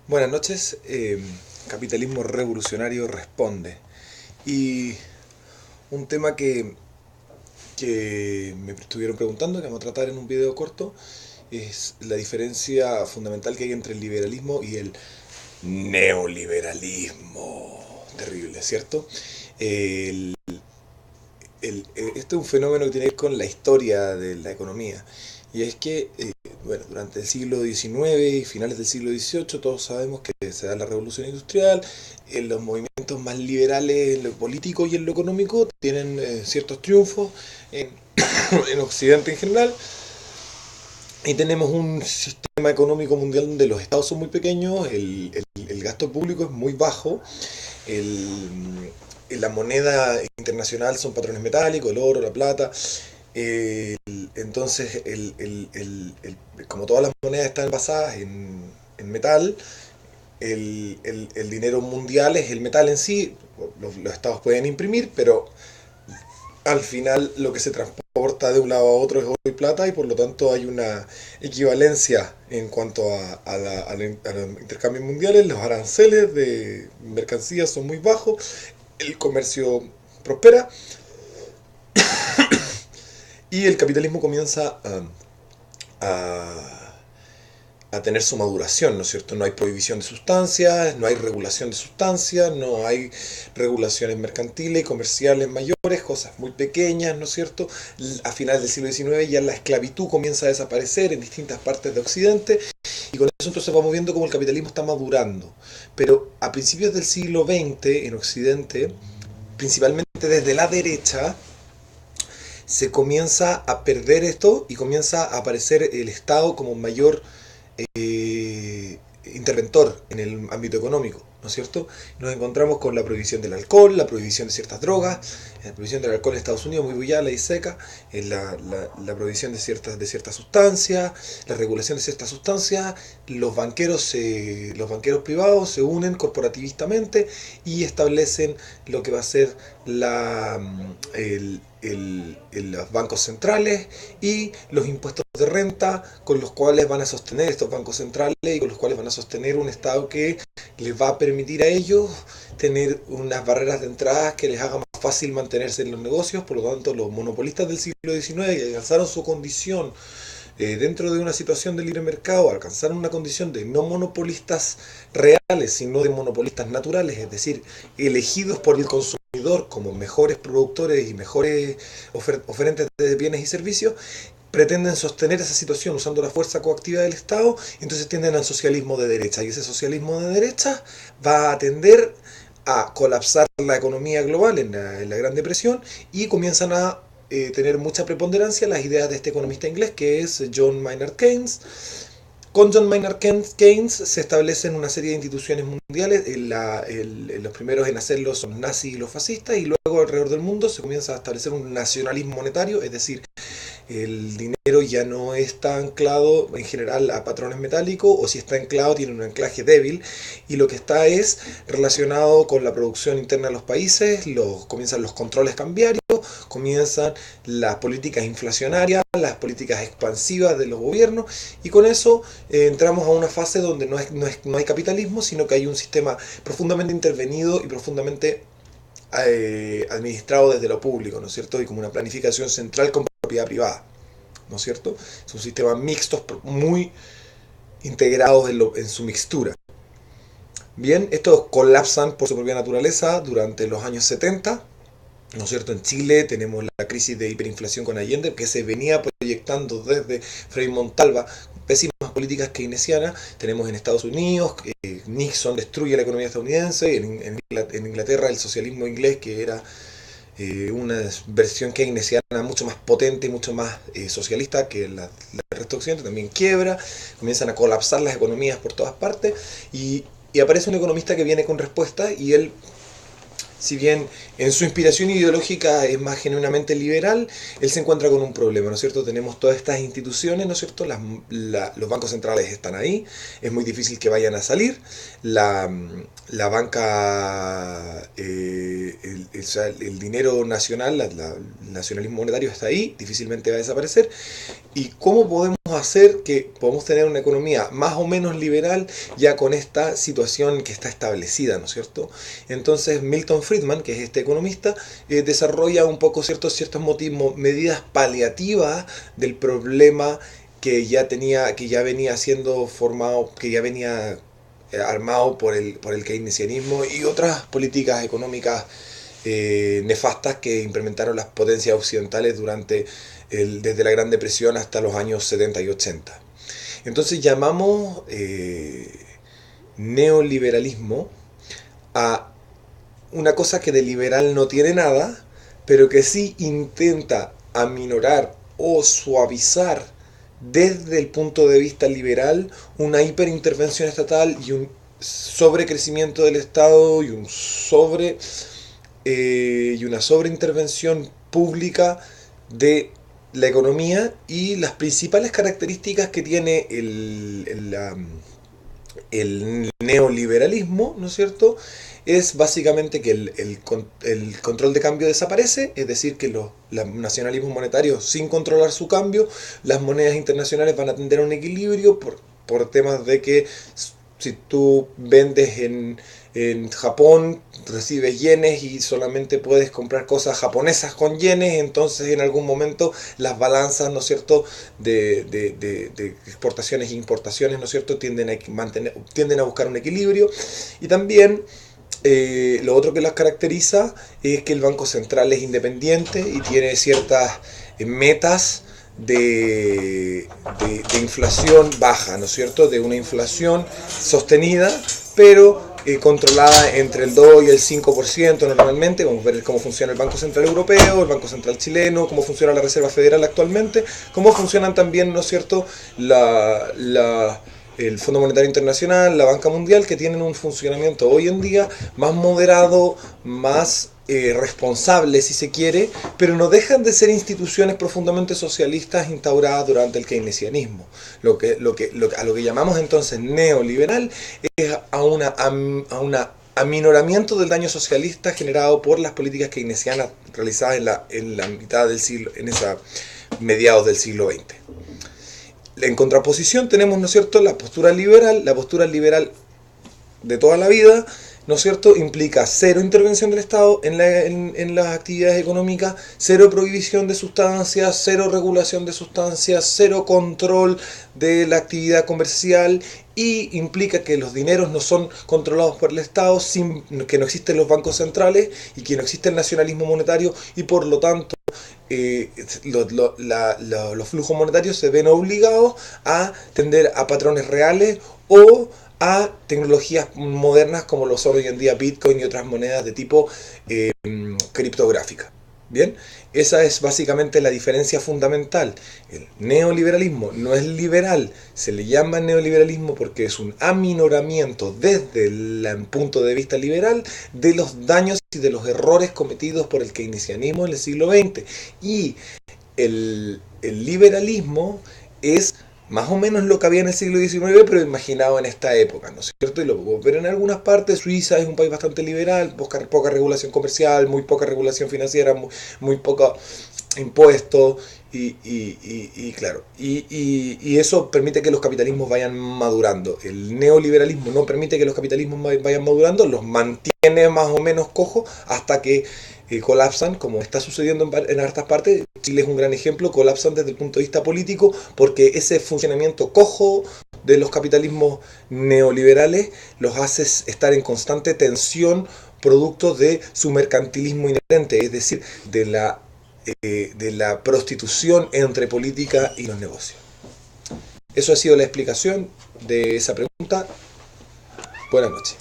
Buenas noches. Capitalismo revolucionario responde. Y un tema que me estuvieron preguntando, que vamos a tratar en un video corto, es la diferencia fundamental que hay entre el liberalismo y el neoliberalismo. Terrible, ¿cierto? El, este es un fenómeno que tiene que ver con la historia de la economía. Y es que, bueno, durante el siglo XIX y finales del siglo XVIII todos sabemos que se da la revolución industrial, los movimientos más liberales en lo político y en lo económico tienen ciertos triunfos en, en Occidente en general, y tenemos un sistema económico mundial donde los estados son muy pequeños, el gasto público es muy bajo, el, la moneda internacional son patrones metálicos, el oro, la plata. Entonces, como todas las monedas están basadas en metal, el dinero mundial es el metal en sí. Los estados pueden imprimir, pero al final lo que se transporta de un lado a otro es oro y plata, y por lo tanto hay una equivalencia en cuanto a los intercambios mundiales. Los aranceles de mercancías son muy bajos, el comercio prospera y el capitalismo comienza a, a tener su maduración, ¿no es cierto? No hay prohibición de sustancias, no hay regulación de sustancias, no hay regulaciones mercantiles y comerciales mayores, cosas muy pequeñas, ¿no es cierto? A finales del siglo XIX ya la esclavitud comienza a desaparecer en distintas partes de Occidente, y con eso entonces vamos viendo cómo el capitalismo está madurando. Pero a principios del siglo XX en Occidente, principalmente desde la derecha, se comienza a perder esto y comienza a aparecer el Estado como mayor interventor en el ámbito económico, ¿no es cierto? Nos encontramos con la prohibición del alcohol, la prohibición de ciertas drogas, la prohibición del alcohol en Estados Unidos, muy bullada y seca, la prohibición de ciertas sustancias, la regulación de ciertas sustancias. Los banqueros privados se unen corporativistamente y establecen lo que va a ser los bancos centrales y los impuestos de renta, con los cuales van a sostener estos bancos centrales y con los cuales van a sostener un Estado que les va a permitir a ellos tener unas barreras de entrada que les haga más fácil mantenerse en los negocios. Por lo tanto, los monopolistas del siglo XIX que alcanzaron su condición dentro de una situación de libre mercado, alcanzaron una condición de no monopolistas reales, sino de monopolistas naturales, es decir, elegidos por el consumidor como mejores productores y mejores oferentes de bienes y servicios. Pretenden sostener esa situación usando la fuerza coactiva del Estado, y entonces tienden al socialismo de derecha, y ese socialismo de derecha va a tender a colapsar la economía global en la Gran Depresión, y comienzan a tener mucha preponderancia las ideas de este economista inglés que es John Maynard Keynes. Con John Maynard Keynes se establecen una serie de instituciones mundiales. Los primeros en hacerlo son los nazis y los fascistas, y luego alrededor del mundo se comienza a establecer un nacionalismo monetario, es decir, el dinero ya no está anclado en general a patrones metálicos, o si está anclado tiene un anclaje débil, y lo que está es relacionado con la producción interna de los países. Comienzan los controles cambiarios, comienzan las políticas inflacionarias, las políticas expansivas de los gobiernos, y con eso entramos a una fase donde no hay capitalismo, sino que hay un sistema profundamente intervenido y profundamente administrado desde lo público, ¿no es cierto? Y como una planificación central con propiedad privada, ¿no es cierto? Son sistemas mixtos muy integrados en su mixtura. Bien, estos colapsan por su propia naturaleza durante los años 70, ¿no es cierto? En Chile tenemos la crisis de hiperinflación con Allende, que se venía proyectando desde Frei Montalva, pésimas políticas keynesianas. Tenemos en Estados Unidos, Nixon destruye la economía estadounidense, en Inglaterra el socialismo inglés, que era una versión keynesiana mucho más potente y mucho más socialista que la resto de Occidente, también quiebra, comienzan a colapsar las economías por todas partes, y aparece un economista que viene con respuesta, y él si bien en su inspiración ideológica es más genuinamente liberal, él se encuentra con un problema, ¿no es cierto? Tenemos todas estas instituciones, ¿no es cierto? Los bancos centrales están ahí, es muy difícil que vayan a salir, la banca, el dinero nacional, el nacionalismo monetario está ahí, difícilmente va a desaparecer. ¿Y cómo podemos hacer que podamos tener una economía más o menos liberal ya con esta situación que está establecida, ¿no es cierto? Entonces Milton Friedman, que es este economista, desarrolla un poco ciertas medidas paliativas del problema que ya venía siendo formado, que ya venía armado por el keynesianismo y otras políticas económicas nefastas que implementaron las potencias occidentales desde la Gran Depresión hasta los años 70 y 80. Entonces llamamos neoliberalismo a una cosa que de liberal no tiene nada, pero que sí intenta aminorar o suavizar desde el punto de vista liberal una hiperintervención estatal y un sobrecrecimiento del Estado y una sobreintervención pública de la economía, y las principales características que tiene el neoliberalismo, ¿no es cierto? Es básicamente que el control de cambio desaparece, es decir, que los nacionalismos monetarios, sin controlar su cambio, las monedas internacionales van a tender a un equilibrio por temas de que si tú vendes en Japón, recibes yenes y solamente puedes comprar cosas japonesas con yenes, entonces en algún momento las balanzas, ¿no es cierto?, de exportaciones e importaciones, ¿no es cierto?, tienden a buscar un equilibrio. Y también lo otro que las caracteriza es que el Banco Central es independiente y tiene ciertas metas de inflación baja, ¿no es cierto?, de una inflación sostenida, pero controlada entre el 2 y el 5% normalmente. Vamos a ver cómo funciona el Banco Central Europeo, el Banco Central Chileno, cómo funciona la Reserva Federal actualmente, cómo funcionan también, ¿no es cierto?, el Fondo Monetario Internacional, la Banca Mundial, que tienen un funcionamiento hoy en día más moderado, más responsable si se quiere, pero no dejan de ser instituciones profundamente socialistas instauradas durante el keynesianismo. A lo que llamamos entonces neoliberal es a un aminoramiento del daño socialista generado por las políticas keynesianas realizadas en la mitad del siglo, mediados del siglo XX. En contraposición tenemos, ¿no es cierto?, la postura liberal de toda la vida, ¿no es cierto?, implica cero intervención del Estado en las actividades económicas, cero prohibición de sustancias, cero regulación de sustancias, cero control de la actividad comercial, y implica que los dineros no son controlados por el Estado, que no existen los bancos centrales y que no existe el nacionalismo monetario, y por lo tanto los flujos monetarios se ven obligados a tender a patrones reales o a tecnologías modernas como lo son hoy en día Bitcoin y otras monedas de tipo criptográfica. Bien, esa es básicamente la diferencia fundamental. El neoliberalismo no es liberal, se le llama neoliberalismo porque es un aminoramiento desde el punto de vista liberal de los daños y de los errores cometidos por el keynesianismo en el siglo XX. Y el liberalismo es más o menos lo que había en el siglo XIX, pero imaginado en esta época, ¿no es cierto? Y lo podemos ver en algunas partes. Suiza es un país bastante liberal, poca regulación comercial, muy poca regulación financiera, muy poco impuestos, y eso permite que los capitalismos vayan madurando. El neoliberalismo no permite que los capitalismos vayan madurando, los mantiene más o menos cojos hasta que colapsan, como está sucediendo en hartas partes. Chile es un gran ejemplo, colapsan desde el punto de vista político porque ese funcionamiento cojo de los capitalismos neoliberales los hace estar en constante tensión producto de su mercantilismo inherente, es decir, de la prostitución entre política y los negocios. Eso ha sido la explicación de esa pregunta. Buenas noches.